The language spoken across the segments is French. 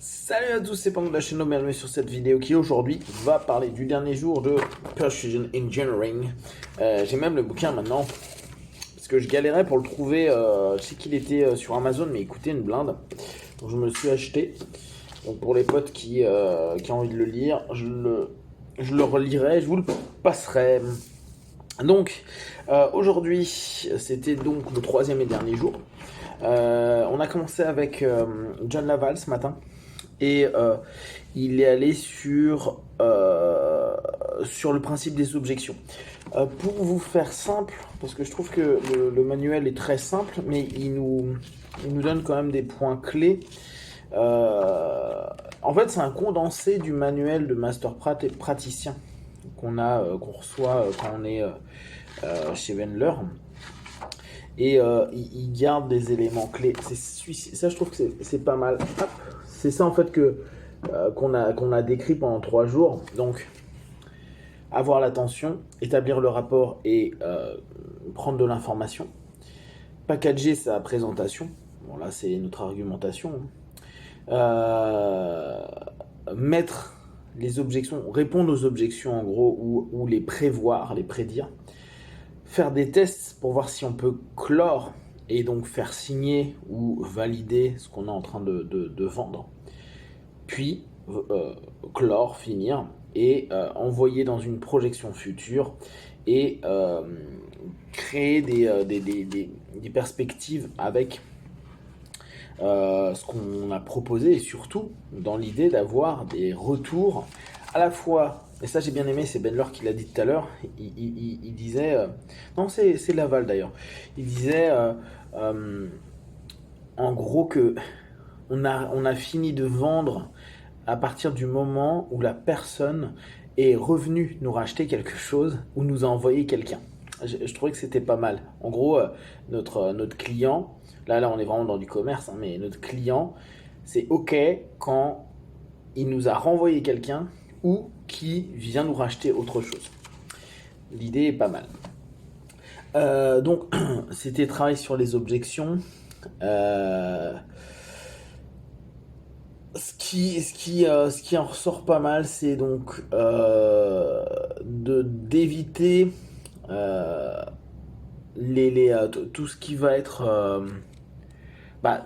Salut à tous, c'est Pando de la chaîne, bienvenue sur cette vidéo qui aujourd'hui va parler du dernier jour de Precision Engineering. J'ai même le bouquin maintenant, parce que je galérais pour le trouver, je sais qu'il était sur Amazon, mais il coûtait une blinde. Donc je me le suis acheté. Donc pour les potes qui ont envie de le lire, je le relirai, je vous le passerai. Donc aujourd'hui, c'était donc le troisième et dernier jour. On a commencé avec John Laval ce matin. Et il est allé sur le principe des objections. Pour vous faire simple, parce que je trouve que le manuel est très simple, mais il nous donne quand même des points clés. En fait, c'est un condensé du manuel de master praticien qu'on reçoit quand on est chez Wendler. Et il garde des éléments clés. Ça, je trouve que c'est pas mal. Hop. C'est ça en fait qu'on a décrit pendant 3 jours. Donc, avoir l'attention, établir le rapport et prendre de l'information. Packager sa présentation. Bon, là, c'est notre argumentation. Mettre les objections, répondre aux objections en gros, ou les prévoir, les prédire. Faire des tests pour voir si on peut clore et donc faire signer ou valider ce qu'on est en train de vendre. Puis clore, finir et envoyer dans une projection future et créer des perspectives avec ce qu'on a proposé et surtout dans l'idée d'avoir des retours à la fois. Et ça j'ai bien aimé, c'est Benler qui l'a dit tout à l'heure, il disait, non c'est Laval d'ailleurs, il disait en gros que on a fini de vendre à partir du moment où la personne est revenue nous racheter quelque chose ou nous a envoyé quelqu'un. Je trouvais que c'était pas mal. En gros, notre client, là on est vraiment dans du commerce, hein, mais notre client, c'est ok quand il nous a renvoyé quelqu'un ou qui vient nous racheter autre chose. L'idée est pas mal. Donc, c'était travail sur les objections. Ce qui en ressort pas mal, c'est donc d'éviter tout ce qui va être bah,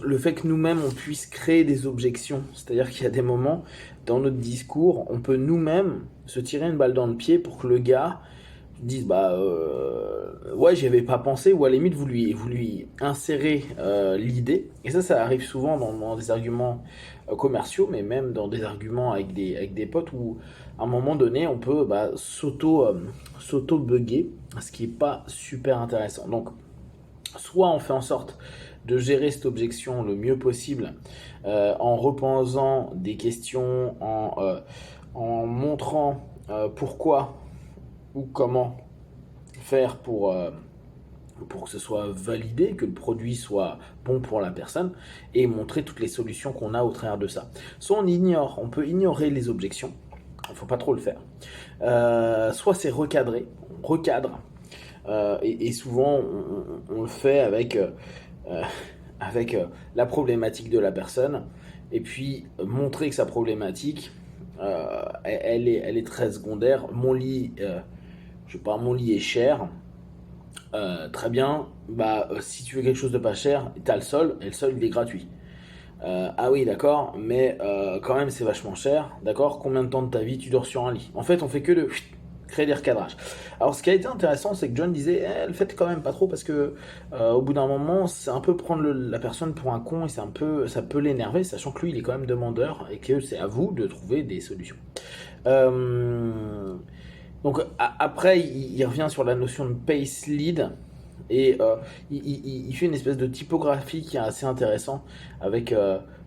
le fait que nous-mêmes on puisse créer des objections. C'est-à-dire qu'il y a des moments dans notre discours, on peut nous-mêmes se tirer une balle dans le pied pour que le gars dise ouais, j'y avais pas pensé, ou à la limite vous lui insérez l'idée. Et ça arrive souvent dans des arguments commerciaux, mais même dans des arguments avec des potes où à un moment donné on peut s'auto-bugger, ce qui est pas super intéressant. Donc soit on fait en sorte de gérer cette objection le mieux possible en reposant des questions, en montrant pourquoi ou comment faire pour que ce soit validé, que le produit soit bon pour la personne, et montrer toutes les solutions qu'on a au travers de ça. Soit on peut ignorer les objections, il ne faut pas trop le faire. Soit c'est recadré, on recadre, et souvent on le fait avec la problématique de la personne, et puis montrer que sa problématique, elle est très secondaire. Mon lit est cher. Très bien, si tu veux quelque chose de pas cher, t'as le sol, et le sol il est gratuit. Ah oui, d'accord, mais quand même c'est vachement cher, d'accord. Combien de temps de ta vie tu dors sur un lit? En fait, on fait que de créer des recadrages. Alors, ce qui a été intéressant, c'est que John disait, le faites quand même pas trop, parce que au bout d'un moment, c'est un peu prendre la personne pour un con, et ça peut l'énerver, sachant que lui, il est quand même demandeur, et que c'est à vous de trouver des solutions. Donc après, il revient sur la notion de pace lead et il fait une espèce de typographie qui est assez intéressant avec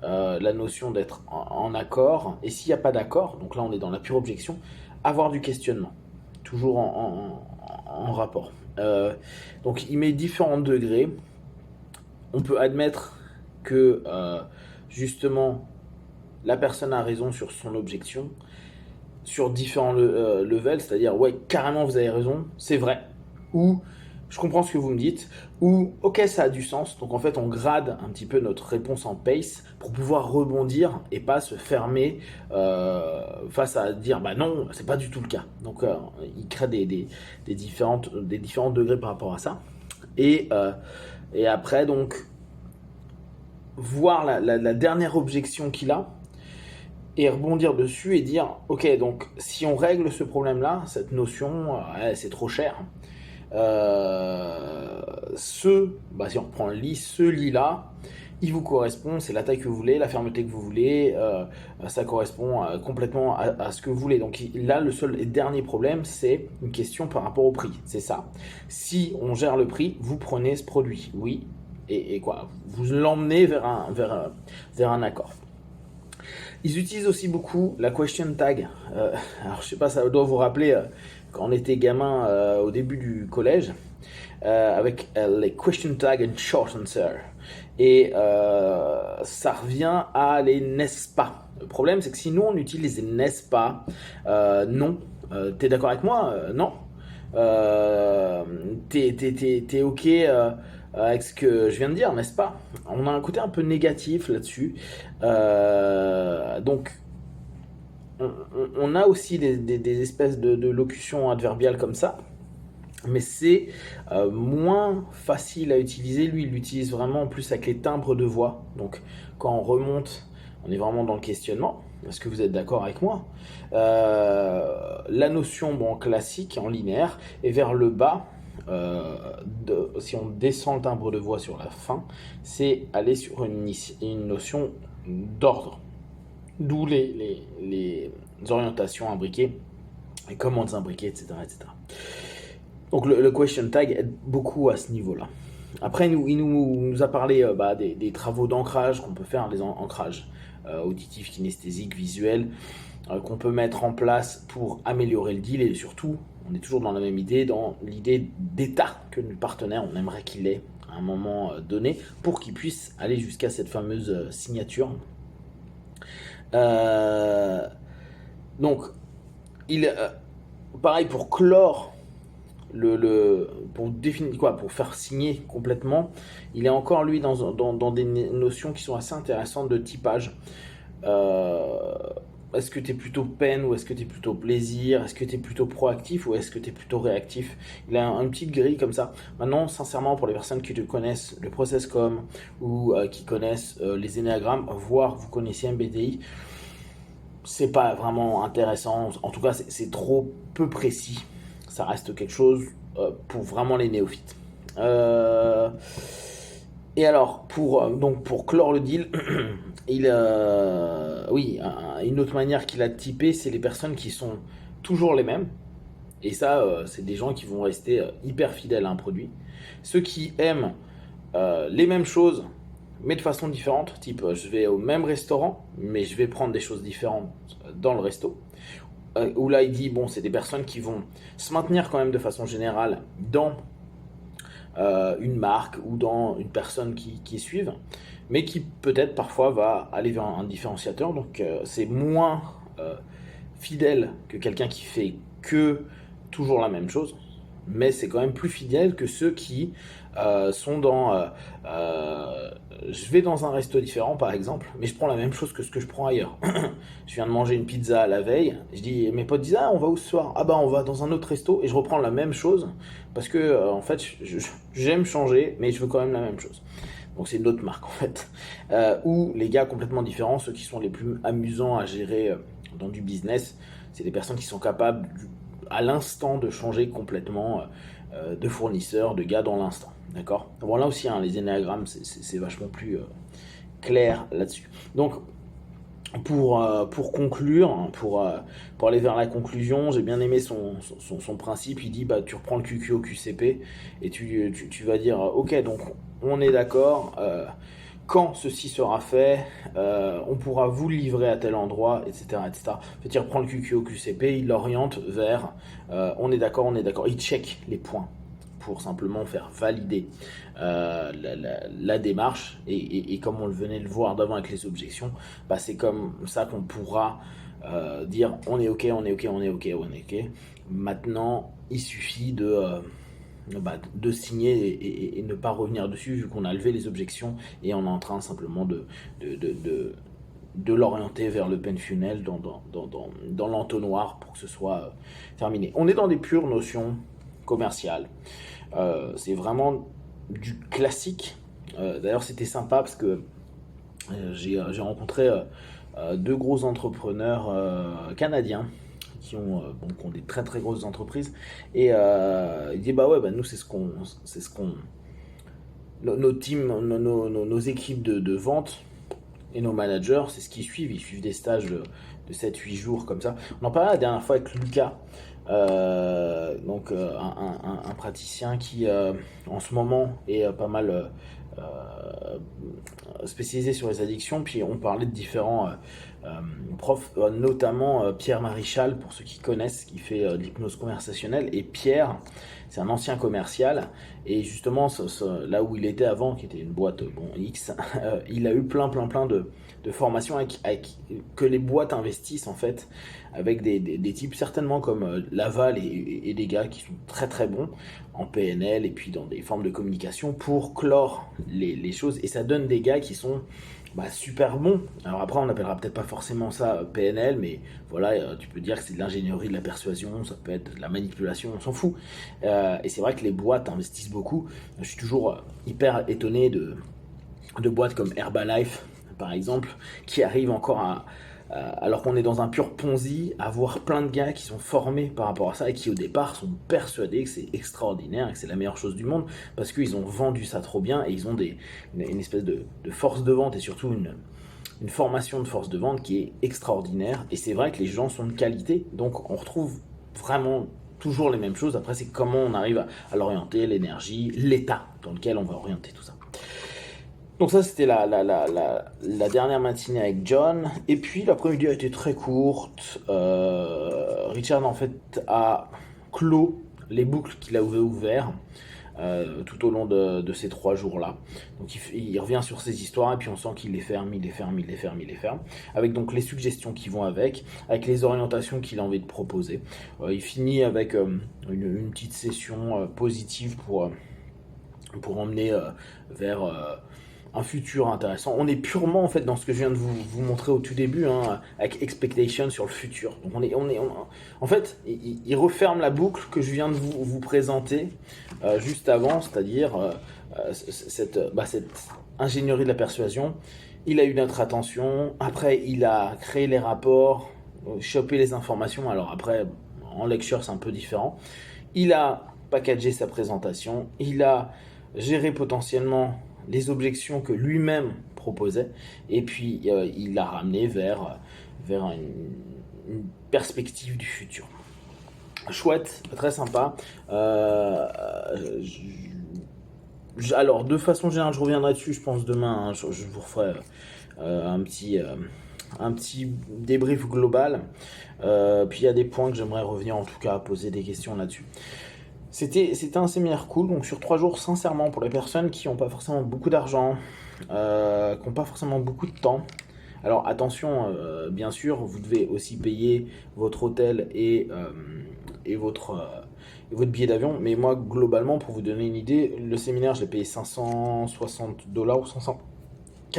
la notion d'être en accord. Et s'il n'y a pas d'accord, donc là on est dans la pure objection, avoir du questionnement, toujours en rapport. Donc il met différents degrés. On peut admettre que justement la personne a raison sur son objection, sur différents levels, c'est-à-dire ouais, carrément vous avez raison, c'est vrai, ou je comprends ce que vous me dites, ou ok, ça a du sens. Donc en fait, on grade un petit peu notre réponse en pace pour pouvoir rebondir et pas se fermer face à dire bah non, c'est pas du tout le cas. Donc il crée des différents degrés par rapport à ça. Et après, donc, voir la dernière objection qu'il a et rebondir dessus et dire ok, donc si on règle ce problème-là, cette notion, c'est trop cher. Si on reprend le lit, ce lit-là, il vous correspond, c'est la taille que vous voulez, la fermeté que vous voulez, ça correspond complètement à ce que vous voulez. Donc là, le seul et dernier problème, c'est une question par rapport au prix, c'est ça. Si on gère le prix, vous prenez ce produit, oui, et quoi, vous l'emmenez vers un accord. Ils utilisent aussi beaucoup la question tag. Alors je sais pas, ça doit vous rappeler quand on était gamin au début du collège, avec les question tag and short answer. Et ça revient à les n'est-ce pas. Le problème, c'est que si nous on utilise les n'est-ce pas, non. T'es d'accord avec moi? Non. T'es ok avec ce que je viens de dire, n'est-ce pas? On a un côté un peu négatif là-dessus. Donc, on a aussi des espèces de locutions adverbiales comme ça, mais c'est moins facile à utiliser. Lui, il l'utilise vraiment plus avec les timbres de voix. Donc, quand on remonte, on est vraiment dans le questionnement. Est-ce que vous êtes d'accord avec moi? La notion classique en linéaire est vers le bas. Si on descend le timbre de voix sur la fin, c'est aller sur une notion d'ordre. D'où les orientations imbriquées, les commandes imbriquées, etc. etc. Donc le question tag aide beaucoup à ce niveau-là. Après, il nous a parlé des travaux d'ancrage qu'on peut faire, les ancrages auditifs, kinesthésiques, visuels, qu'on peut mettre en place pour améliorer le deal. Et surtout, on est toujours dans la même idée, dans l'idée d'état que le partenaire, on aimerait qu'il ait à un moment donné, pour qu'il puisse aller jusqu'à cette fameuse signature. Donc, pareil pour clore pour définir pour faire signer complètement, il est encore lui dans des notions qui sont assez intéressantes de typage. Est-ce que tu es plutôt peine ou est-ce que tu es plutôt plaisir? Est-ce que tu es plutôt proactif ou est-ce que tu es plutôt réactif? Il a une petite grille comme ça. Maintenant, sincèrement, pour les personnes qui te connaissent le ProcessCom ou qui connaissent les énéagrammes, voire vous connaissez MBTI, c'est pas vraiment intéressant. En tout cas, c'est trop peu précis. Ça reste quelque chose pour vraiment les néophytes. Et alors, pour clore le deal, une autre manière qu'il a de typer, c'est les personnes qui sont toujours les mêmes. Et ça, c'est des gens qui vont rester hyper fidèles à un produit. Ceux qui aiment les mêmes choses, mais de façon différente. Type, je vais au même restaurant, mais je vais prendre des choses différentes dans le resto. Où là, il dit, c'est des personnes qui vont se maintenir quand même de façon générale dans une marque ou dans une personne qui suivent, mais qui peut-être parfois va aller vers un différenciateur. Donc c'est moins fidèle que quelqu'un qui fait que toujours la même chose, mais c'est quand même plus fidèle que ceux qui sont dans je vais dans un resto différent par exemple, mais je prends la même chose que ce que je prends ailleurs. Je viens de manger une pizza la veille, je dis, mes potes disent, ah, on va où ce soir? Ah bah on va dans un autre resto, et je reprends la même chose parce que en fait j'aime changer, mais je veux quand même la même chose. Donc c'est une autre marque en fait. Ou les gars complètement différents, ceux qui sont les plus amusants à gérer dans du business, c'est des personnes qui sont capables à l'instant de changer complètement de fournisseur, de gars dans l'instant. D'accord? Bon, là aussi, les énéagrammes, c'est vachement plus clair là-dessus. Donc, pour conclure, pour aller vers la conclusion, j'ai bien aimé son principe. Il dit, tu reprends le QQ au QCP et tu vas dire, ok, donc on est d'accord, quand ceci sera fait, on pourra vous le livrer à tel endroit, etc. etc. En fait, il reprend le QQ au QCP, il l'oriente vers, on est d'accord, il check les points pour simplement faire valider la démarche et comme on le venait de le voir d'avant avec les objections, c'est comme ça qu'on pourra dire on est ok. Maintenant, il suffit de de signer et ne pas revenir dessus vu qu'on a levé les objections et on est en train simplement de l'orienter vers le pen funnel dans l'entonnoir pour que ce soit terminé. On est dans des pures notions commerciales. C'est vraiment du classique. D'ailleurs, c'était sympa parce que j'ai rencontré deux gros entrepreneurs canadiens qui ont des très très grosses entreprises et il dit bah ouais nous c'est ce qu'on nos teams nos équipes de vente et nos managers c'est ce qu'ils suivent, ils suivent des stages de 7-8 jours comme ça. On en parlait la dernière fois avec Lucas, un praticien qui en ce moment est pas mal spécialisé sur les addictions, puis on parlait de différents profs, notamment Pierre Marichal, pour ceux qui connaissent, qui fait de l'hypnose conversationnelle, et Pierre, c'est un ancien commercial, et justement, là où il était avant, qui était une boîte X, il a eu plein de formations que les boîtes investissent en fait, avec des types certainement comme Laval et des gars qui sont très très bons en PNL et puis dans des formes de communication pour clore les choses, et ça donne des gars qui sont super bons. Alors après on n'appellera peut-être pas forcément ça PNL, mais voilà, tu peux dire que c'est de l'ingénierie, de la persuasion, ça peut être de la manipulation, on s'en fout. Et c'est vrai que les boîtes investissent beaucoup. Je suis toujours hyper étonné de boîtes comme Herbalife par exemple, qui arrivent encore alors qu'on est dans un pur Ponzi, à voir plein de gars qui sont formés par rapport à ça et qui au départ sont persuadés que c'est extraordinaire et que c'est la meilleure chose du monde parce qu'ils ont vendu ça trop bien et ils ont une espèce de force de vente et surtout une formation de force de vente qui est extraordinaire. Et c'est vrai que les gens sont de qualité, donc on retrouve vraiment toujours les mêmes choses. Après, c'est comment on arrive à l'orienter, l'énergie, l'état dans lequel on va orienter tout ça. Donc ça, c'était la dernière matinée avec John. Et puis, l'après-midi a été très courte. Richard, en fait, a clos les boucles qu'il avait ouvertes tout au long de ces 3 jours-là. Donc, il revient sur ses histoires et puis on sent qu'il les ferme. Avec donc les suggestions qui vont avec les orientations qu'il a envie de proposer. Il finit avec une petite session positive pour emmener vers un futur intéressant. On est purement en fait dans ce que je viens de vous montrer au tout début, avec expectation sur le futur. Donc en fait, il referme la boucle que je viens de vous présenter juste avant, c'est-à-dire cette ingénierie de la persuasion. Il a eu notre attention. Après, il a créé les rapports, chopé les informations. Alors après, en lecture, c'est un peu différent. Il a packagé sa présentation. Il a géré potentiellement les objections que lui-même proposait, et puis il l'a ramené vers une perspective du futur. Chouette, très sympa. Alors, de façon générale, je reviendrai dessus, je pense demain, je vous referai un petit débrief global. Puis il y a des points que j'aimerais revenir, en tout cas, poser des questions là-dessus. C'était un séminaire cool, donc sur 3 jours, sincèrement, pour les personnes qui n'ont pas forcément beaucoup d'argent, qui n'ont pas forcément beaucoup de temps. Alors attention, bien sûr, vous devez aussi payer votre hôtel et votre billet d'avion. Mais moi, globalement, pour vous donner une idée, le séminaire, je l'ai payé $560 ou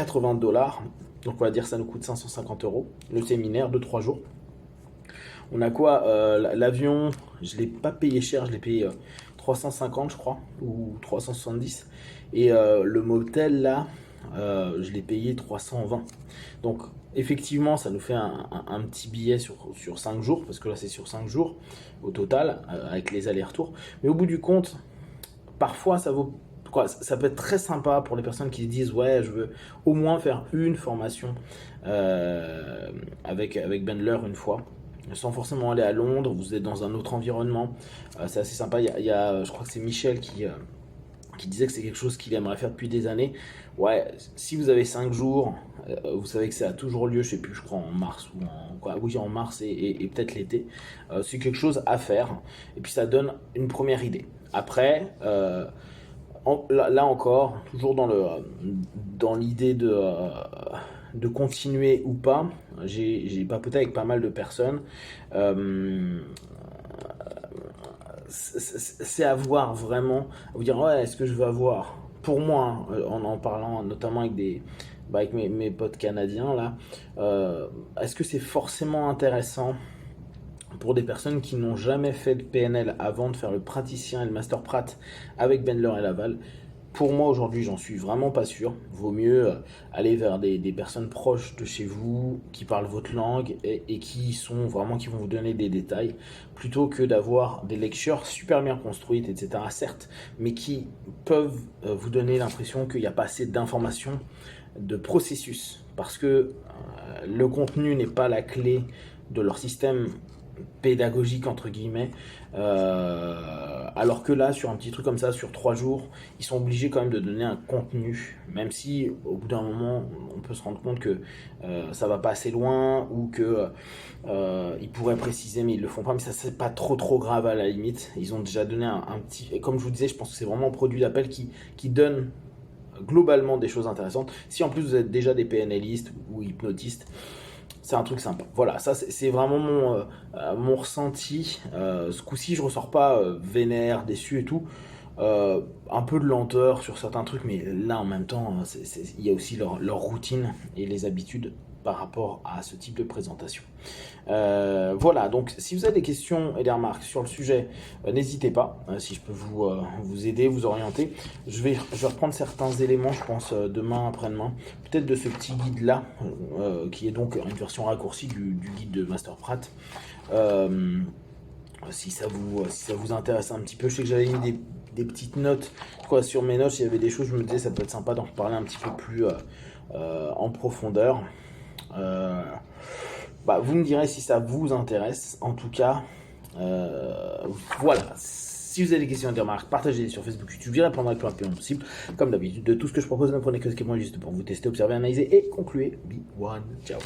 $580. Donc on va dire que ça nous coûte 550 €, le séminaire de 3 jours. On a quoi l'avion, je ne l'ai pas payé cher, je l'ai payé 350 je crois, ou 370. Et le motel là, je l'ai payé 320. Donc effectivement, ça nous fait un petit billet sur 5 jours, parce que là c'est sur 5 jours au total, avec les allers-retours. Mais au bout du compte, parfois ça peut être très sympa pour les personnes qui se disent ouais, je veux au moins faire une formation avec Bendler une fois, sans forcément aller à Londres. Vous êtes dans un autre environnement, c'est assez sympa. Il y a je crois que c'est Michel qui disait que c'est quelque chose qu'il aimerait faire depuis des années. Ouais, si vous avez 5 jours, vous savez que ça a toujours lieu, je sais plus, je crois en mars ou en mars et peut-être l'été. C'est quelque chose à faire, et puis ça donne une première idée. Après, là encore, toujours dans l'idée de continuer ou pas, j'ai papoté avec pas mal de personnes. c'est à voir vraiment, à vous dire, ouais, est-ce que je veux avoir, pour moi, hein, en parlant notamment avec avec mes potes canadiens là, est-ce que c'est forcément intéressant pour des personnes qui n'ont jamais fait de PNL avant de faire le praticien et le master prat avec Bendler et Laval? Pour moi aujourd'hui, j'en suis vraiment pas sûr. Vaut mieux aller vers des personnes proches de chez vous, qui parlent votre langue et qui vont vous donner des détails, plutôt que d'avoir des lectures super bien construites, etc. Certes, mais qui peuvent vous donner l'impression qu'il n'y a pas assez d'informations, de processus, parce que le contenu n'est pas la clé de leur système pédagogique entre guillemets, alors que là sur un petit truc comme ça sur 3 jours ils sont obligés quand même de donner un contenu, même si au bout d'un moment on peut se rendre compte que ça va pas assez loin ou que ils pourraient préciser mais ils le font pas, mais ça c'est pas trop grave à la limite. Ils ont déjà donné un petit, et comme je vous disais, je pense que c'est vraiment un produit d'appel qui donne globalement des choses intéressantes. Si en plus vous êtes déjà des PNListes ou hypnotistes, c'est un truc sympa. Voilà, ça c'est vraiment mon ressenti. Ce coup-ci, je ressors pas vénère, déçu et tout. Un peu de lenteur sur certains trucs, mais là en même temps, il y a aussi leur routine et les habitudes par rapport à ce type de présentation. Voilà, donc si vous avez des questions et des remarques sur le sujet, n'hésitez pas, si je peux vous aider, vous orienter. Je vais reprendre certains éléments, je pense, demain, après-demain, peut-être de ce petit guide-là, qui est donc une version raccourcie du guide de Master Prat. Si ça vous intéresse un petit peu, je sais que j'avais mis des petites notes sur mes notes, il y avait des choses, je me disais ça peut être sympa d'en reparler un petit peu plus en profondeur. Vous me direz si ça vous intéresse. En tout cas, voilà. Si vous avez des questions et des remarques, partagez-les sur Facebook, YouTube, j'y répondrai le plus rapidement possible. Comme d'habitude, de tout ce que je propose, ne prenez que ce qui est moi juste pour vous tester, observer, analyser et conclure. Be one, ciao.